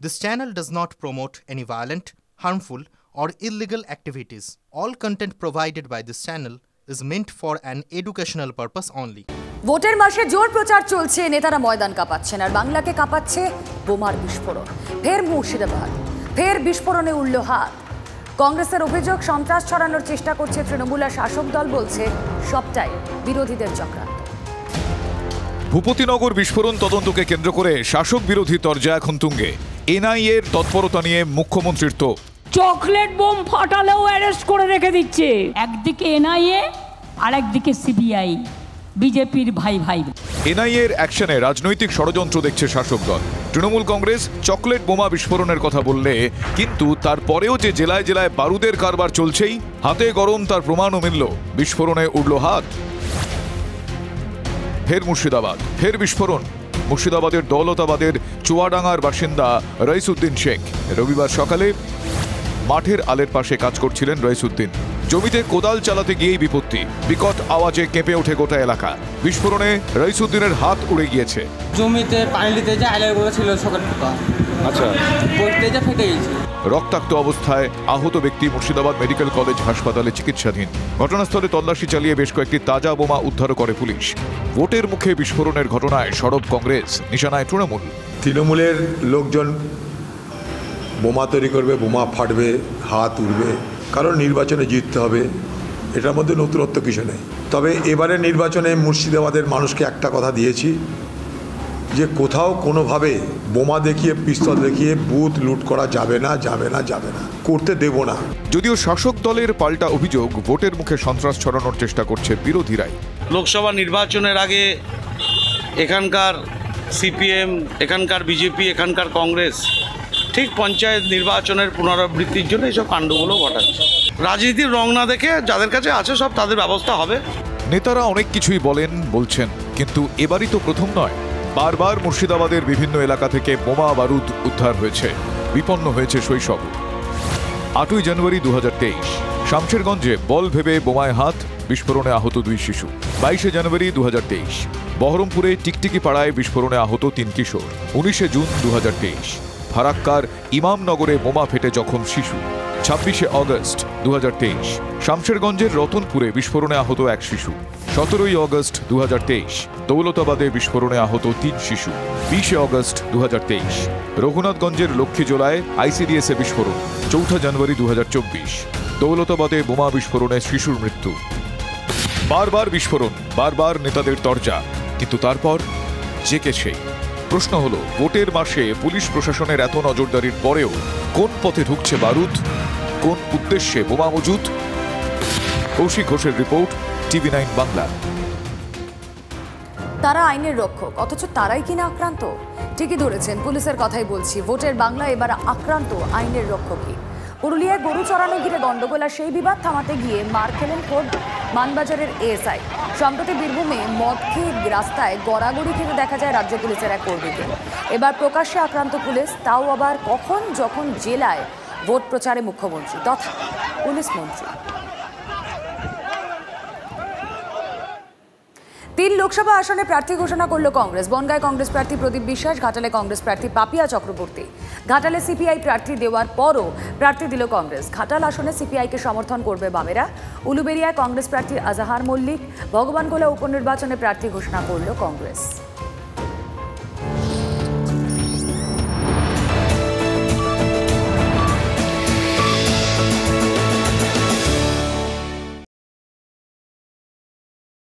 This channel does not promote any violent, harmful, or illegal activities. All content provided by this channel is meant for an educational purpose only. ভোটের মাসে জোর প্রচার চলছে, নেতারা ময়দান কাঁপাচ্ছেন আর বাংলাকে কাঁপাচ্ছে বোমার বিস্ফোরণ। ফের মুর্শিদাবাদ, ফের বিস্ফোরণে উঠল হাত। কংগ্রেসের অভিযোগ সন্ত্রাস ছড়ানোর চেষ্টা করছে তৃণমূল, আর শাসক দল বলছে সবটাই বিরোধীদের চক্রান্ত। ভূপতিনগর বিস্ফোরণ তদন্তকে কেন্দ্র করে শাসক বিরোধী তরজা এখন তুঙ্গে। এনআইএর তৎপরতা নিয়ে মুখ্যমন্ত্রীর তো চকলেট বোম ফাটালেও অ্যারেস্ট করে রেখে দিচ্ছে। একদিকে এনআইএ আর একদিকে সিবিআই, বিজেপির ভাই ভাই। এনআইএর অ্যাকশনে রাজনৈতিক ষড়যন্ত্র দেখছে শাসক দল। তৃণমূল কংগ্রেস চকলেট বোমা বিস্ফোরণের কথা বললে, কিন্তু তারপরেও যে জেলায় জেলায় বারুদের কারবার চলছেই, হাতে গরম তার প্রমাণও মিলল। বিস্ফোরণে উঠল হাত। ফের মুর্শিদাবাদ, ফের বিস্ফোরণ। মুর্শিদাবাদের দৌলতাবাদের চুয়াডাঙ্গার বাসিন্দা রইসউদ্দিন শেখ রবিবার সকালে মাঠের আলের পাশে কাজ করছিলেন। রইসউদ্দিন জমিতে কোদাল চালাতে গিয়েই বিপত্তি। বিকট আওয়াজে কেঁপে ওঠে গোটা এলাকা। বিস্ফোরণে রইসউদ্দিনের হাত উড়ে গিয়েছে। জমিতে পানি দিতে যে আইলারগুলো ছিল সকাল আচ্ছা, পড়তে যা ফেটে গেছে। রক্তাক্ত অবস্থায় আহত ব্যক্তি মুর্শিদাবাদ মেডিকেল কলেজ হাসপাতালে চিকিৎসাধীন। ঘটনাস্থলে তল্লাশি চালিয়ে বেশ কয়েকটি তাজা বোমা উদ্ধার করে পুলিশ। ভোটের মুখে বিস্ফোরণের ঘটনায় সরব কংগ্রেস, নিশানায় তৃণমূল। তৃণমূলের লোকজন বোমা তৈরি করবে, বোমা ফাটবে, হাত উড়বে, কারণ নির্বাচনে জিততে হবে, এটার মধ্যে নতুনত্ব কিছু নেই। তবে এবারে নির্বাচনে মুর্শিদাবাদের মানুষকে একটা কথা দিয়েছি, যে কোথাও কোনোভাবে বোমা দেখিয়ে, পিস্তল দেখিয়ে বুথ লুট করা যাবে না, যাবে না, যাবে না, করতে দেব না। যদিও শাসক দলের পাল্টা অভিযোগ, ভোটের মুখে সন্ত্রাস ছড়ানোর চেষ্টা করছে বিরোধীরাই। লোকসভা নির্বাচনের আগে এখানকার সিপিএম, এখানকার বিজেপি, এখানকার কংগ্রেস ঠিক পঞ্চায়েত নির্বাচনের পুনরাবৃত্তির জন্য এইসব কাণ্ডগুলো ঘটাচ্ছে। রাজনীতির রং না দেখে যাদের কাছে আছে সব তাদের ব্যবস্থা হবে। নেতারা অনেক কিছুই বলছেন, কিন্তু এবারই তো প্রথম নয়। বারবার মুর্শিদাবাদের বিভিন্ন এলাকা থেকে বোমা বারুদ উদ্ধার হয়েছে, বিপন্ন হয়েছে শৈশব। 8ই জানুয়ারি 2023 শামশেরগঞ্জে বল ভেবে বোমায় হাত, বিস্ফোরণে আহত 2 শিশু। 22শে জানুয়ারি 2023 বহরমপুরে টিকটিকি পাড়ায় বিস্ফোরণে আহত 3 কিশোর। 19শে জুন 2023 ফারাক্কার ইমামনগরে বোমা ফেটে জখম শিশু। 26শে অগস্ট 2023 শামশেরগঞ্জের রতনপুরে বিস্ফোরণে আহত 1 শিশু। 17ই অগস্ট 2023 দৌলতাবাদে বিস্ফোরণে আহত 3 শিশু। 20শে অগস্ট 2023 রঘুনাথগঞ্জের লক্ষ্মীজোলায় আইসিডিএসে বিস্ফোরণ। 4 জানুয়ারি 2024 দৌলতাবাদে বোমা বিস্ফোরণে শিশুর মৃত্যু। বারবার বিস্ফোরণ, বারবার নেতাদের তরজা, কিন্তু তারপর জেকে সেই। প্রশ্ন হলো, ভোটের মাসে পুলিশ প্রশাসনের এত নজরদারির পরেও কোন পথে ঢুকছে বারুদ, কোন উদ্দেশ্যে বোমা মজুদ? কৌশিক ঘোষের রিপোর্ট, TV9 বাংলা। তারা আইনের রক্ষক, অথচ তারাই কিনা আক্রান্ত। ঠিকই ধরেছেন, পুলিশের কথাই বলছি। ভোটের বাংলা এবার আক্রান্ত আইনের রক্ষকই। পুরুলিয়ায় গরু চড়ানো ঘিরে গন্ডগোল, আর সেই বিবাদ থামাতে গিয়ে মার খেলেন খোদ মানবাজারের এএসআই। সম্প্রতি বীরভূমে মদ খেয়ে রাস্তায় গড়াগড়ি খেতে দেখা যায় রাজ্য পুলিশের এক কর্মীকে। এবার প্রকাশ্যে আক্রান্ত পুলিশ, তাও আবার কখন, যখন জেলায় ভোট প্রচারে মুখ্যমন্ত্রী তথা পুলিশ মন্ত্রী। 3 লোকসভা আসনে প্রার্থী ঘোষণা করল কংগ্রেস। বনগাঁয় কংগ্রেস প্রার্থী প্রদীপ বিশ্বাস, ঘাটালে কংগ্রেস প্রার্থী পাপিয়া চক্রবর্তী। ঘাটালে সিপিআই প্রার্থী দেওয়ার পরও প্রার্থী দিল কংগ্রেস। ঘাটাল আসনে সিপিআইকে সমর্থন করবে বামেরা। উলুবেড়িয়ায় কংগ্রেস প্রার্থী আজাহার মল্লিক। ভগবানগোলা উপনির্বাচনে প্রার্থী ঘোষণা করল কংগ্রেস।